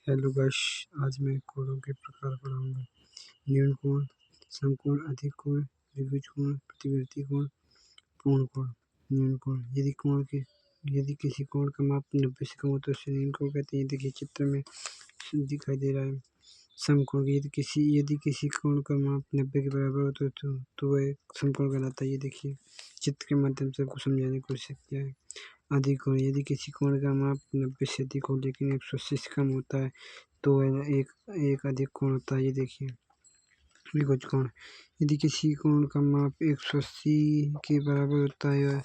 Hello guys, आज मैं कोणों के प्रकार पढ़ाऊंगा। न्यून कोण, समकोण, अधिक कोण, द्विभुज कोण, प्रतिवर्ती कोण, पूर्ण कोण। न्यून कोण, यदि किसी कोण का माप 90 से कम हो तो उसे न्यून कोण कहते हैं। देखिए चित्र में दिखाई दे रहा है। समकोण, यदि किसी कोण का माप 90 के बराबर हो तो वह समकोण कहलाता है। ये देखिए चित्र के माध्यम से आपको समझाने की कोशिश किया है। अधिक कोण, यदि किसी कोण का माप 90 से अधिक हो लेकिन 180 से कम होता है तो वह एक अधिक कोण होता है। ये देखिए त्रिभुज कोण, यदि किसी कोण का माप 180 के बराबर होता है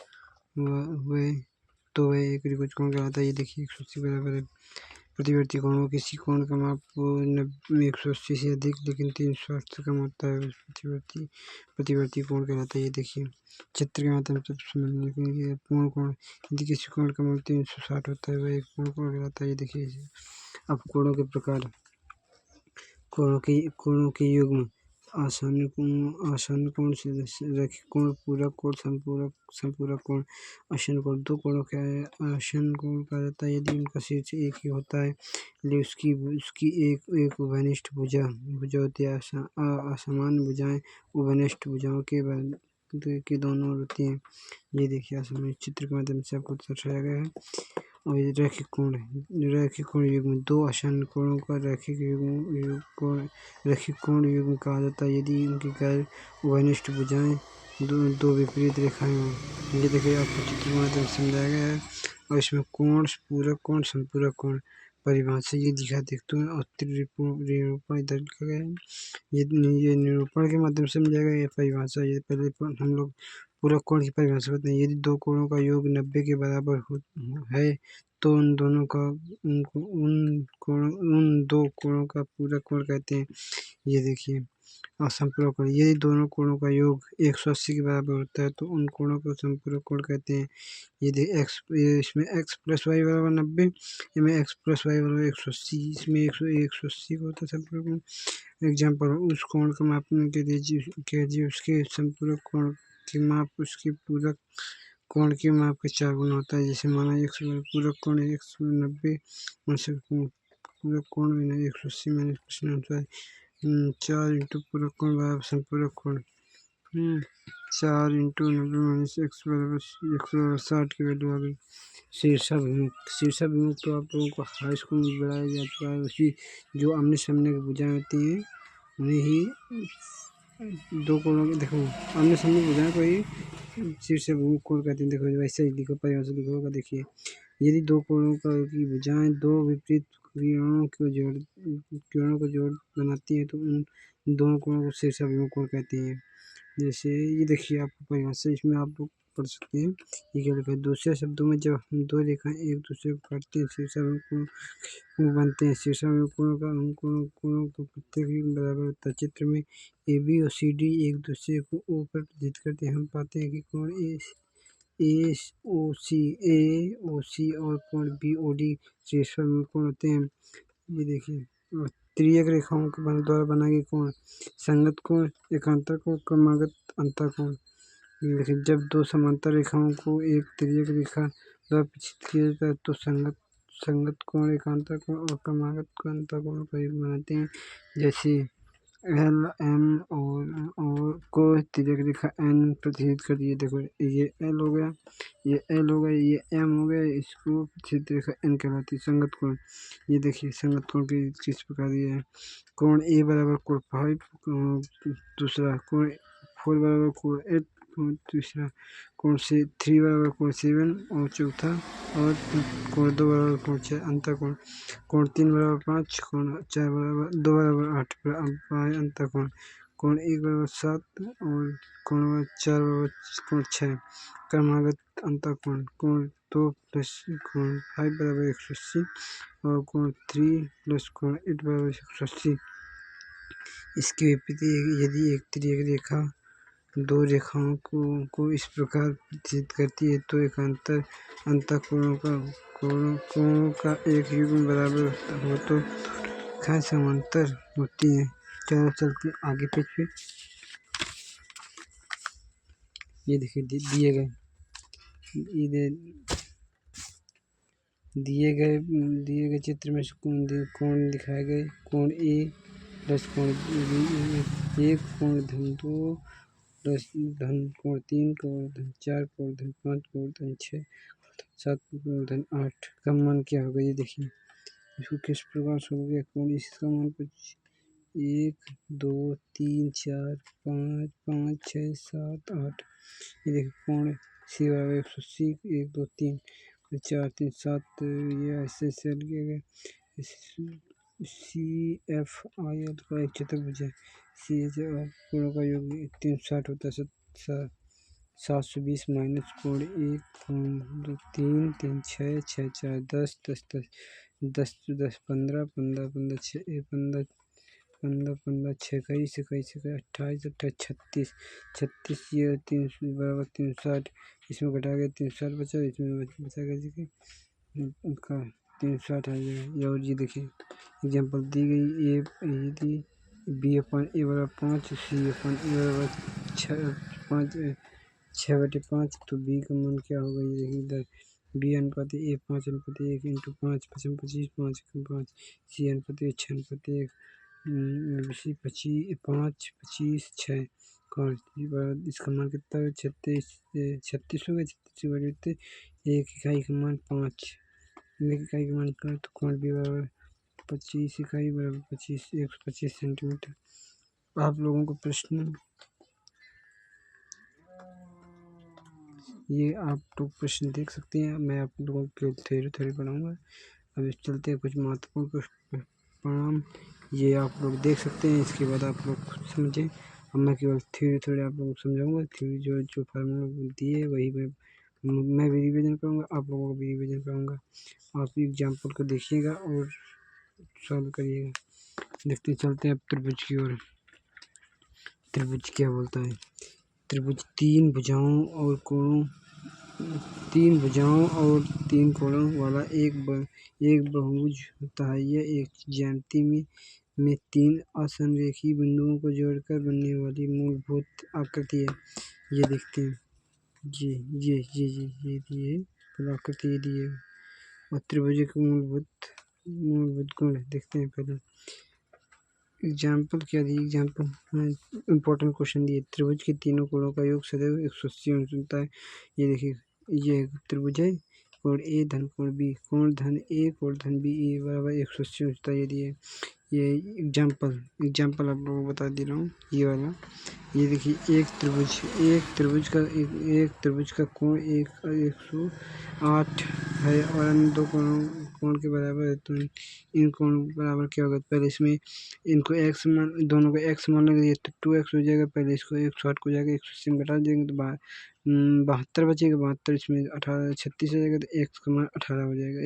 वह एक त्रिभुज कोण कहलाता है। ये देखिए 180 बराबर है। प्रतिवर्ती कोण, किसी कोण का माप 180 से अधिक लेकिन 360 से कम होता है प्रतिवर्ती कोण कहलाता है। ये देखिए चित्र के माध्यम से समझने के लिए। पूर्ण कोण, यदि किसी कोण का माप 360 होता है वह एक पूर्ण कोण कहलाता है। ये देखिए अब कोणों के प्रकार। कोणों के युग्म: आसन कोण, रैखिक कोण, पूरक कोण, संपूरक कोण। आसन कोण, दो कोणों का आसन कोण कहा जाता है यदि उनका शीर्ष एक ही होता है लेकिन उसकी एक उभयनिष्ठ भुजा होती है। असमान भुजाएं उभयनिष्ठ भुजाओं के दोनों होती हैं। ये देखिए असमान चित्र के माध्यम से आपको दर्शाया गया है। और रैखिक कोण युग्म, दो आसन कोणों का रैखिक कोण युग्म कहा जाता है यदि उनकी गैर उभयनिष्ठ भुजाएं दो विपरीत रेखाएं हों। ये देखिए आपको चित्र के माध्यम से समझाया गया है। और इसमें कोण, पूरक कोण, संपूरक कोण परिभाषा ये दिखा देखते हैं और निरूपण इधर लिखा गया है। ये निरूपण के माध्यम से समझाया गया। ये परिभाषा, ये पहले हम लोग पूरक कोण की परिभाषा बताते हैं। यदि दो कोणों का योग 90 के बराबर है तो उन दो कोणों का पूरक कोण कहते हैं। ये देखिए संपूरक कोण, यदि दोनों कोणों का योग 180 के बराबर होता है तो उन कोणों को संपूरक कोण कहते हैं। यदि इसमें x प्लस वाई बराबर 90, इसमें x प्लस वाई बराबर 180, इसमें 180 को होता है संपूरक कोण। एग्जाम्पल, उस कोण को मापने के लिए उसके संपूरक कोण की माप उसके पूरक कोण के माप के 4 गुना होता है। जैसे माना पूरक कोण 190 पूरक कोण 180 माइनस प्रश्न अनुसार 4 इंटू पूरक कोण बराबर संपूरक कोण। 4 इंटू 90 माइनस x बराबर 160 की वैल्यू आ गई। शीर्षाभिमुख तो आप लोगों को हाई स्कूल में पढ़ाया जा चुका है। उसकी जो आमने सामने की भुजाएं होती हैं उन्हें ही दो कोणों की, देखो आमने सामने भुजाएं को ही शीर्षाभिमुख कोण कहते हैं। देखो वैसे ही लिखो, परिभाषा लिखो होगा। देखिए यदि दो कोणों की भुजाएं दो विपरीत किरणों को जोड़ बनाती हैं तो उन दोनों कोणों को शीर्षाभिमुख कोण कहते हैं। जैसे ये देखिए आपको परिभाषा इसमें आप लोग पढ़ सकते हैं। ये क्या लिखा है, दूसरे शब्दों में जब हम दो रेखाएं एक दूसरे को काटते हैं शीर्षाभिमुख कोण बनते हैं। शीर्षाभिमुख कोणों का प्रत्येक युग्म बराबर होता है। चित्र में AB और CD एक दूसरे को O पर प्रतीत करते हैं। हम पाते हैं कि कोण AOC और कोण BOD शीर्षाभिमुख कोण होते हैं। ये देखिए त्रियक रेखाओं के द्वारा बनाए गए कोण: संगत कोण, एकांतर कोण, क्रमागत अंतर कोण। लेकिन जब दो समांतर रेखाओं को एक त्रियक रेखा द्वारा प्रक्षेपित किया जाता है तो संगत कोण, एकांतर कोण और क्रमागत अंतर कोण का योग बनाते हैं। जैसे L, M और को त्रियक रेखा N प्रतिच्छेद कर दिए। देखो ये L हो गया, ये L हो गया, ये M हो गया, इसको प्रतिच्छेद रेखा N कहलाती है। संगत कोण, ये देखिए संगत कोण की किस प्रकार ये है। कोण A बराबर कोण 5, दूसरा कोण 4 बराबर कोण 8, तीसरा कोण से 3 बराबर कोण 7 और चौथा और कोण 2 बराबर कोण 6 अंतर कोण। कोण 3 बराबर 5, कोण 4 बराबर 2 बराबर 8 अंतर कोण। कोण 1 बराबर 7 और कोण 4 बराबर कोण 6 क्रमागत अंतर कोण। कोण 2 प्लस कोण 5 बराबर 180 और कोण 3 प्लस कोण 8 बराबर 180। इसके विपरीत यदि एक त्रियक रेखा दो रेखाओं को इस प्रकार प्रतिच्छेद करती है तो एकांतर अंतःकोणों का एक युग्म बराबर हो तो रेखाएं समांतर होती हैं। चलो चलते आगे पेज पे। ये देखिए दिए गए दिए गए चित्र में से कोण दिखाए गए। कोण ए प्लस कोण बी, एक कोण धन 2 प्लस कोण 3 कोण धन 4 कोण धन 5 कोण धन 6 7 कोण धन 8 का मान क्या होगा ये देखिए। इसको किस प्रकार से हो गया कोण इसका मान कुछ 1 2 3 4 5 5 6 7 8 ये देखिए कोण सी बराबर 180 1 2 3 4 3 7 ये ऐसे सेल किया गया। CFIL का एक चतुर्भुज है। CH और कोणों का योग 360 होता है। 720 माइनस कोण 1 2 3 3 6 6 4 10 10 10 10 15 15 15 6 15 15 15 6 21 21 28 28 36 36 ये 3 बराबर 360 इसमें घटा गया 360 बचा इसमें बचा गया उनका 360 आ जाएगा। और ये देखिए एग्जाम्पल दी गई ए दी बी अपन ए बराबर 5 सी अपन ए बराबर 6/5 तो बी का मान क्या होगा ये देखिए इधर बी अनुपात ए 5/1 इंटू 5 5 25 5 5 सी अनुपात 6/1 सी 5 25 6 कौन इसका मान कितना है 36 हो गया। 36 एक इकाई का मान 5 एक इकाई का मान कर तो कौन बी बराबर 25 इकाई बराबर 25 125 सेंटीमीटर। आप लोगों को प्रश्न ये आप लोग प्रश्न देख सकते हैं। मैं आप लोगों को थ्योरी पढ़ाऊँगा। अब चलते हैं कुछ महत्वपूर्ण परिणाम ये आप लोग देख सकते हैं। इसके बाद आप लोग खुद समझें। अब मैं केवल थ्योरी आप लोगों को समझाऊँगा। थ्योरी जो फार्मूला दी है वही मैं भी रिविजन करूँगा, आप लोगों को भी रिविजन कराऊँगा। आप एग्जाम्पल को देखिएगा और सॉल्व करिएगा। देखते चलते हैं अब त्रिभुज की ओर। त्रिभुज क्या बोलता है? त्रिभुज तीन भुजाओं और तीन कोणों वाला एक बहुभुज होता है। यह एक ज्यामिति में तीन असमरेखी बिंदुओं को जोड़कर बनने वाली मूलभूत आकृति है। ये देखते हैं ये दिए आकृति ये दिए और त्रिभुज के मूलभूत गुण देखते हैं। पहले एग्जाम्पल क्या दिए? एग्जाम्पल इम्पोर्टेंट क्वेश्चन दिए। त्रिभुज के तीनों कोणों का योग सदैव 180 अंश होता है। ये देखिए ये त्रिभुज है। कोण ए धन कोण बी, कोण धन ए कोण धन बी ए बराबर 180 अंश होता है। ये दिए ये एग्जाम्पल आप लोगों को बता दे रहा हूँ। ये वाला ये देखिए एक त्रिभुज का कोण 108 है और अन्य दो कोण के बराबर है। तो इन कोण बराबर क्या होगा? पहले इसमें इनको x मान दोनों को x मान लगे तो 2x हो जाएगा। पहले इसको 160 को जाएगा 180 में घटा देंगे तो 72 बचेगा। 72 इसमें 18 36 हो जाएगा तो x का मान 18 हो जाएगा।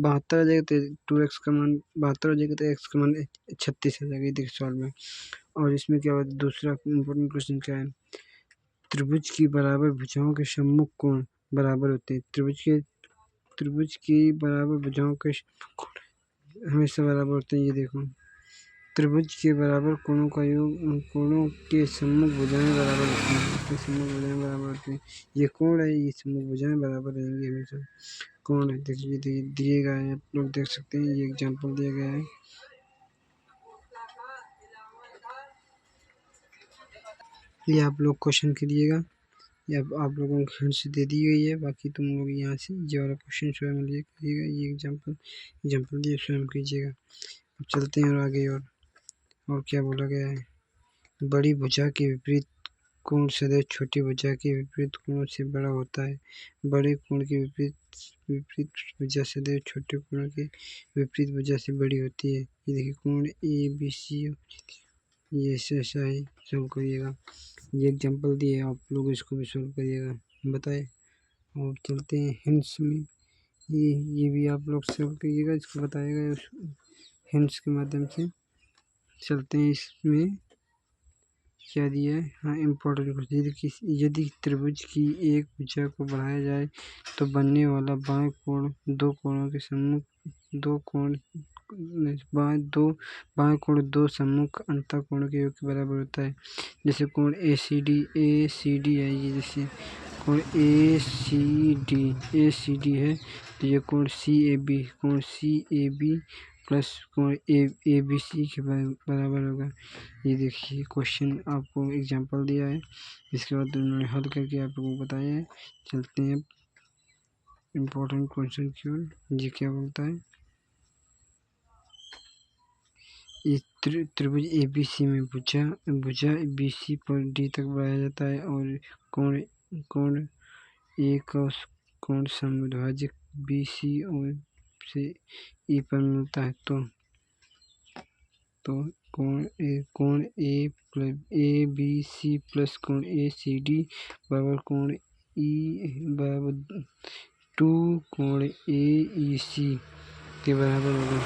72 आ जाएगा तो 2x का मान 72 हो जाएगा तो x का मान 36 हो जाएगा। देखिए सॉल्व में। और इसमें क्या होता है? दूसरा इम्पोर्टेंट क्वेश्चन क्या है? त्रिभुज की बराबर भुजाओं के सम्मुख कोण बराबर होते हैं। त्रिभुज की बराबर भुजाओं के कोण हमेशा बराबर होते हैं। ये देखो त्रिभुज के बराबर कोणों का योग उन कोणों के सम्मुख भुजाएं बराबर होती हैं। ये कोण है, ये सम्मुख भुजाएं बराबर रहेंगी हमेशा। कोण है देखिए दिए गए हैं, आप लोग देख सकते हैं। ये एग्जाम्पल दिया गया है। ये आप लोग क्वेश्चन करिएगा। ये आप लोगों को हिंट से दे दी गई है। बाकी तुम लोग यहाँ से ये वाला क्वेश्चन स्वयं लिए करिएगा। ये एग्जाम्पल दिए स्वयं कीजिएगा। अब चलते हैं और आगे और क्या बोला गया है? बड़ी भुजा के विपरीत कोण सदैव छोटी भुजा के विपरीत कोणों से बड़ा होता है। बड़े कोण के विपरीत भुजा सदैव छोटे कोण के विपरीत भुजा से बड़ी होती है। ये देखिए कोण ABC ये ऐसा है। सॉल्व करिएगा। ये एग्जाम्पल दिए आप लोग इसको भी सॉल्व करिएगा बताए। और चलते हैं हिंट्स में। ये भी आप लोग सॉल्व करिएगा, इसको बताएगा हिंट्स के माध्यम से। चलते हैं इसमें क्या दिया है? हाँ इम्पोर्टेंट यदि त्रिभुज की एक भुजा को बढ़ाया जाए तो बनने वाला बाएं कोण दो कोणों के सम्मुख बाएं कोण दो सम्मुख अंतः कोणों के योग के बराबर होता है। जैसे कोण ACD है। ये जैसे कोण ACD है तो ये कोण सी ए बी प्लस कोण ए बी सी के बराबर होगा। ये देखिए क्वेश्चन आपको एग्जांपल दिया है, इसके बाद उन्होंने हल करके आप लोगों को बताया है। चलते हैं इम्पोर्टेंट क्वेश्चन की ओर। ये क्या बोलता है, इस त्रिभुज ABC में भुजा BC पर D तक बढ़ाया जाता है और कोण A का कोण समद्विभाजक BC और से E पर मिलता है। तो कोण ABC प्लस कोण ACD बराबर कोण E बराबर 2 कोण AEC के बराबर होगा।